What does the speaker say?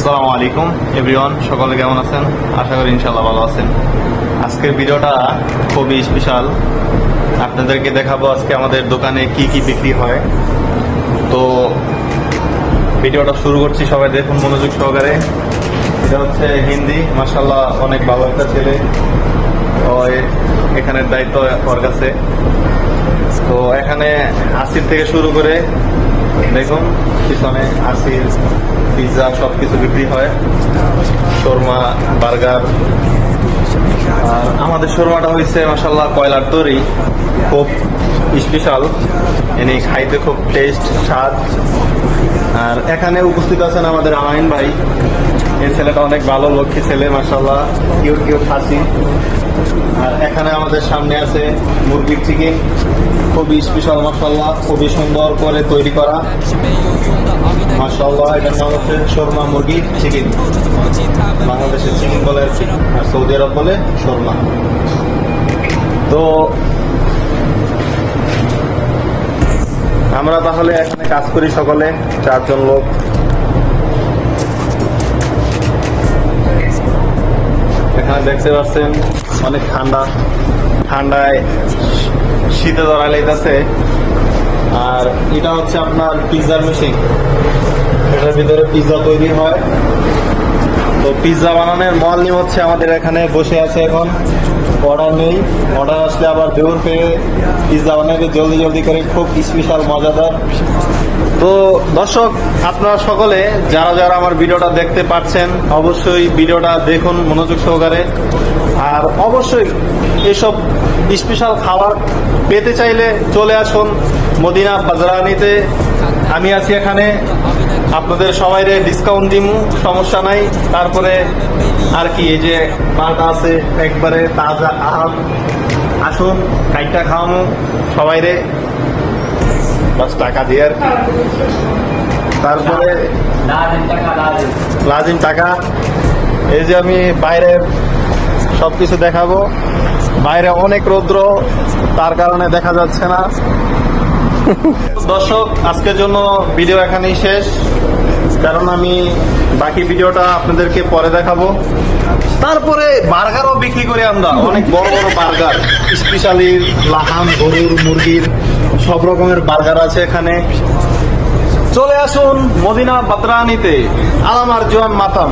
আসসালামু আলাইকুম এভরিওয়ান, সকলে কেমন আছেন? আশা করি ইনশাআল্লাহ ভালো আছেন। আজকের ভিডিওটা খুবই স্পেশাল। আপনাদেরকে দেখাবো আজকে আমাদের দোকানে কি কি বিক্রি হয়। তো ভিডিওটা শুরু করছি, সবাই দেখুন মনোযোগ সহকারে। এটা হচ্ছে হিন্দি, মাশাআল্লাহ অনেক ভালো একটা ছেলে, এখানের দায়িত্ব ওর কাছে। তো এখানে আসির থেকে শুরু করে দেখুন পিছনে আসির, পিৎজা সবকিছু বিক্রি হয়, শর্মা, বার্গার। আর আমাদের শর্মাটা হয়েছে মাশাআল্লাহ কয়লার তৈরি, খুব স্পেশাল, এনে খাইতে খুব টেস্ট স্বাদ। আর এখানে উপস্থিত আছেন আমাদের আমাইন ভাই, এই ছেলেটা অনেক ভালো লক্ষ্মী ছেলে, মাশাআল্লাহ কিউট কিউট হাসি। আর এখানে আমাদের সামনে আছে মুরগির চিকেন, খুবই স্পেশাল মাশাআল্লাহ, খুবই সুন্দর করে তৈরি করা মাশাআল্লাহ। এটার নাম হচ্ছে শর্মা মুরগির চিকেন, বাংলাদেশের চিকেন বলে আর সৌদি আরব বলে শর্মা। তো আমরা তাহলে এখানে কাজ করি সকলে, 4 জন লোক। এখানে দেখতে পাচ্ছেন অনেক ঠান্ডায় শীতে ধরা লেগেছে। আর এটা হচ্ছে আপনার পিৎজার মেশিন, এটার ভিতরে পিৎজা তৈরি হয়। তো পিৎজা বানানোর মলনি হচ্ছে আমাদের এখানে বসে আছে এখন, অর্ডার নেই, অর্ডার আসলে আবার দৌড় পেয়ে পিৎজা বানাবে জলদি জলদি করে, খুব স্পেশাল মজাদার। তো দর্শক, আপনারা সকলে যারা যারা আমার ভিডিওটা দেখতে পাচ্ছেন অবশ্যই ভিডিওটা দেখুন মনোযোগ সহকারে। আর অবশ্যই এসব স্পেশাল খাবার পেতে চাইলে চলে আসুন মদিনা বাজরানিতে। আমি আছি এখানে, আপনাদের সবাইরে ডিসকাউন্ট দিব, সমস্যা নাই। তারপরে আর কি, এই যে মালটা আছে একবারে তাজা আম, আসুন কাইটা খাওয়ানো সবাইরে, বাস টাকা দিয়ে আর কি। তারপরে লাজিম টাকা। এই যে আমি বাইরে সবকিছু দেখাবো, বাইরে অনেক রৌদ্র, তার কারণে দেখা যাচ্ছে না। দর্শক, আজকের জন্য ভিডিও এখানেই শেষ, কারণ আমি বাকি ভিডিওটা আপনাদেরকে পরে দেখাবো। তারপরে বার্গারও বিক্রি করি আমরা, অনেক বড় বড় বার্গার, স্পেশালি লাহাম, গরুর, মুরগির, সব রকমের বার্গার আছে এখানে। চলে আসুন মদিনা বাজরানিতে, আলামার জোয়ান মাতাম।